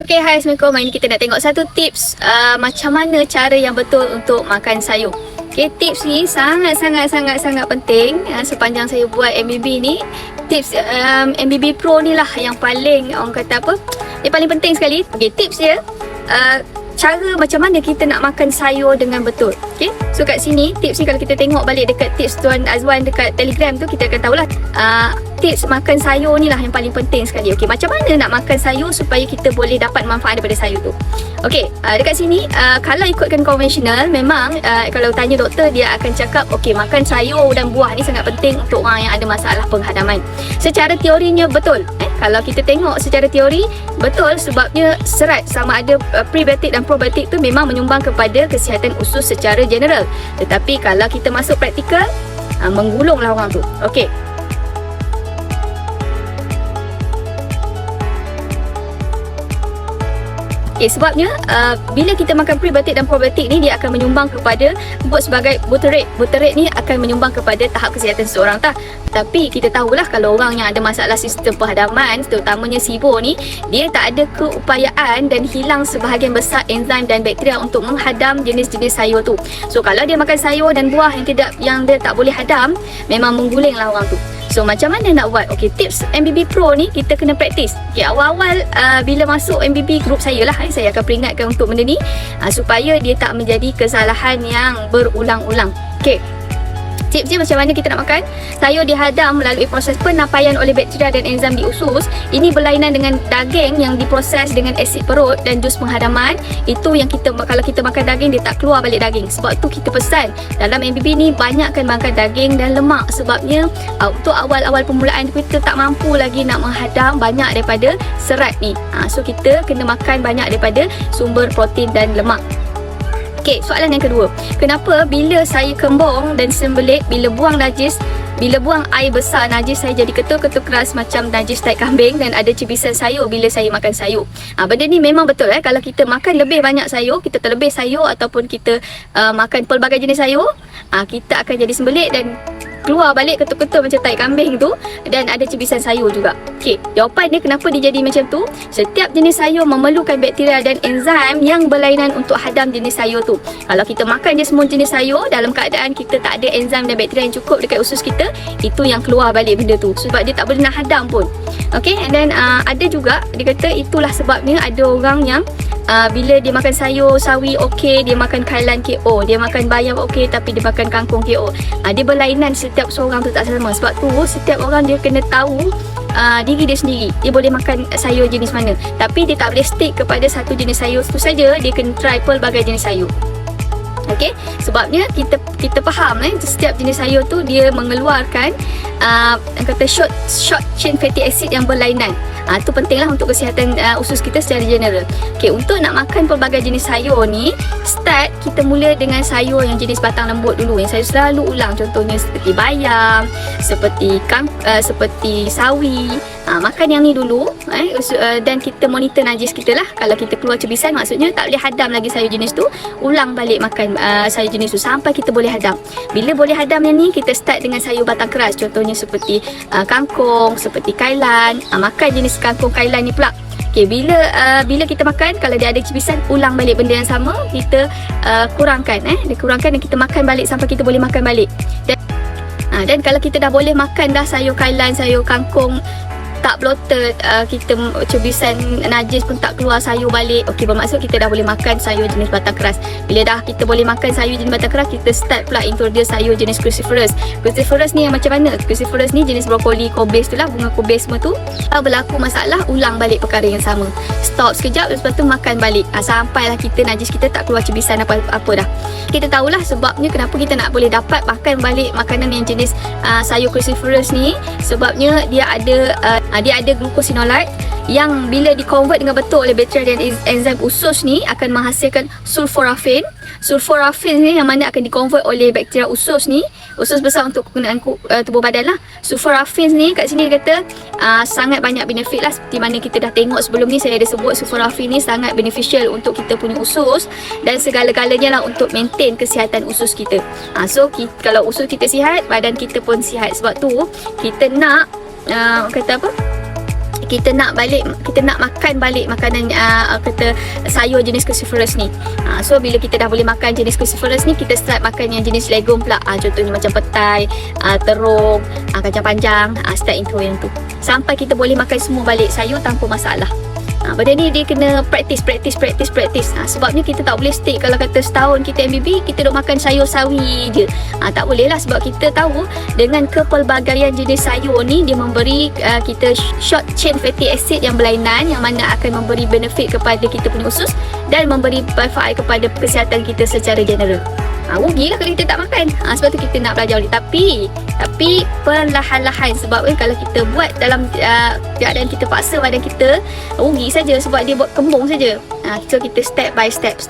Okay, hai, Assalamualaikum. Hari ni kita nak tengok satu tips macam mana cara yang betul untuk makan sayur. Okay, tips ni sangat penting. Sepanjang saya buat MBB ni, tips MBB Pro ni lah yang paling, orang kata apa, dia paling penting sekali. Okay, tips dia cara macam mana kita nak makan sayur dengan betul. Okay, so kat sini tips ni kalau kita tengok balik dekat tips Tuan Azwan dekat Telegram tu, kita akan tahulah tips makan sayur ni lah yang paling penting sekali. Okay, macam mana nak makan sayur supaya kita boleh dapat manfaat daripada sayur tu. Okay, dekat sini kalau ikutkan konvensional, memang kalau tanya doktor, dia akan cakap okay, makan sayur dan buah ni sangat penting untuk orang yang ada masalah penghadaman. Secara teorinya betul. Kalau kita tengok secara teori, betul, sebabnya serat sama ada prebiotik dan probiotik tu memang menyumbang kepada kesihatan usus secara general. Tetapi kalau kita masuk praktikal, menggulunglah orang tu. Okey. Okay, sebabnya bila kita makan prebiotik dan probiotik ni, dia akan menyumbang kepada sebut sebagai butyrate. Butyrate ni akan menyumbang kepada tahap kesihatan seseorang Tapi kita tahulah kalau orang yang ada masalah sistem penghadaman, terutamanya SIBO ni, dia tak ada keupayaan dan hilang sebahagian besar enzim dan bakteria untuk menghadam jenis-jenis sayur tu. So kalau dia makan sayur dan buah yang dia tak boleh hadam, memang menggulinglah orang tu. So macam mana nak buat? Okay, tips MBB Pro ni kita kena praktis. Okay, awal-awal bila masuk MBB group saya lah, saya akan peringatkan untuk benda ni supaya dia tak menjadi kesalahan yang berulang-ulang. Okay, tips dia macam mana kita nak makan sayur dihadam melalui proses penapaian oleh bakteria dan enzim di usus. Ini berlainan dengan daging yang diproses dengan asid perut dan jus penghadaman. Itu yang kalau kita makan daging, dia tak keluar balik daging. Sebab tu kita pesan dalam MBB ni banyakkan makan daging dan lemak. Sebabnya untuk awal-awal permulaan kita tak mampu lagi nak menghadam banyak daripada serat ni. So kita kena makan banyak daripada sumber protein dan lemak. Okay, soalan yang kedua, kenapa bila saya kembung dan sembelit, bila buang air besar, najis saya jadi ketul-ketul keras macam najis tai kambing dan ada cebisan sayur bila saya makan sayur. Benda ni memang betul. Kalau kita makan lebih banyak sayur, kita terlebih sayur ataupun kita makan pelbagai jenis sayur, kita akan jadi sembelit dan keluar balik ketul-ketul macam tai kambing tu, dan ada cebisan sayur juga. Okey, jawapan dia kenapa dia jadi macam tu, setiap jenis sayur memerlukan bakteria dan enzim yang berlainan untuk hadam jenis sayur tu. Kalau kita makan je semua jenis sayur dalam keadaan kita tak ada enzim dan bakteria yang cukup dekat usus kita, itu yang keluar balik benda tu, sebab dia tak boleh nak hadam pun. Okey, and then ada juga dia kata itulah sebabnya ada orang yang bila dia makan sayur sawi okey, dia makan kailan KO, dia makan bayam okey, tapi dia makan kangkung KO. Dia berlainan, setiap seorang tu tak sama. Sebab tu setiap orang dia kena tahu diri dia sendiri, dia boleh makan sayur jenis mana. Tapi dia tak boleh stick kepada satu jenis sayur tu saja, dia kena try pelbagai jenis sayur. Okey, sebabnya kita faham setiap jenis sayur tu dia mengeluarkan kata short chain fatty acid yang berlainan. Itu pentinglah untuk kesihatan usus kita secara general. Okey, untuk nak makan pelbagai jenis sayur ni, start kita mula dengan sayur yang jenis batang lembut dulu, yang saya selalu ulang. Contohnya seperti bayam, seperti sawi. Makan yang ni dulu, dan kita monitor najis kita lah. Kalau kita keluar cebisan, maksudnya tak boleh hadam lagi sayur jenis tu, ulang balik makan sayur jenis tu sampai kita boleh hadam. Bila boleh hadam yang ni, kita start dengan sayur batang keras. Contohnya seperti kangkung, seperti kailan. Makan jenis kangkung kailan ni pula. Okay, bila kita makan, kalau dia ada cebisan, ulang balik benda yang sama, kita kurangkan dan kita makan balik sampai kita boleh makan balik. Dan kalau kita dah boleh makan dah sayur kailan, sayur kangkung tak bloated, kita cebisan najis pun tak keluar sayur balik, okey, bermaksud kita dah boleh makan sayur jenis batang keras. Bila dah kita boleh makan sayur jenis batang keras, kita start pula introduce sayur jenis cruciferous. Cruciferous ni yang macam mana? Cruciferous ni jenis brokoli, kobis tu lah, bunga kobis semua tu. Berlaku masalah, ulang balik perkara yang sama, stop sekejap, lepas tu makan balik sampailah kita najis kita tak keluar cebisan apa dah. Kita tahulah sebabnya kenapa kita nak boleh dapat makan balik makanan yang jenis sayur cruciferous ni, sebabnya dia ada glucosinolate yang bila dikonvert dengan betul oleh bakteria dan enzim usus ni akan menghasilkan sulforafin. Sulforafin ni yang mana akan dikonvert oleh bakteria usus ni, usus besar untuk kegunaan tubuh badan lah. Sulforafin ni kat sini dia kata sangat banyak benefit lah, seperti mana kita dah tengok sebelum ni. Saya ada sebut sulforafin ni sangat beneficial untuk kita punya usus dan segala-galanya lah untuk maintain kesihatan usus kita. So kalau usus kita sihat, badan kita pun sihat. Sebab tu kita nak kata apa, kita nak makan balik makanan kata sayur jenis cruciferous ni. So bila kita dah boleh makan jenis cruciferous ni, kita start makan yang jenis legume pula. Contohnya macam petai, terung, kacang panjang, start into yang tu sampai kita boleh makan semua balik sayur tanpa masalah. Benda ni dia kena practice. Sebabnya kita tak boleh stick. Kalau kata setahun kita MBB, kita duk makan sayur sawi je. Tak boleh lah, sebab kita tahu dengan kepelbagaian jenis sayur ni, dia memberi kita short chain fatty acid yang berlainan, yang mana akan memberi benefit kepada kita punya usus dan memberi manfaat kepada kesihatan kita secara general. Rugilah kalau kita tak makan. Sebab tu kita nak belajar ni. Tapi perlahan-lahan, sebab kalau kita buat dalam keadaan kita paksa badan kita, rugi saja sebab dia buat kembung saja. So kita step by step.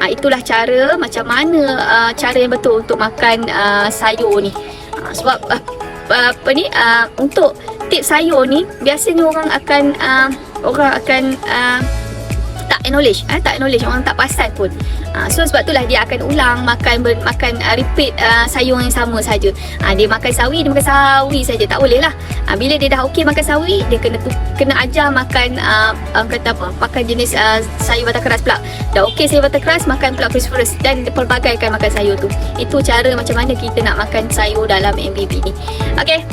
Itulah cara, macam mana cara yang betul untuk makan sayur ni. Sebab untuk tips sayur ni, biasanya orang akan tak acknowledge, orang tak perasan pun. So sebab itulah dia akan ulang makan repeat sayur yang sama saja. Dia makan sawi saja, tak boleh lah. Bila dia dah okey makan sawi, dia kena ajar makan makan jenis sayur batang keras pula. Dah okey sayur batang keras, makan pula cruciferous dan pelbagaikan makan sayur tu. Itu cara macam mana kita nak makan sayur dalam MBB ni. Okay,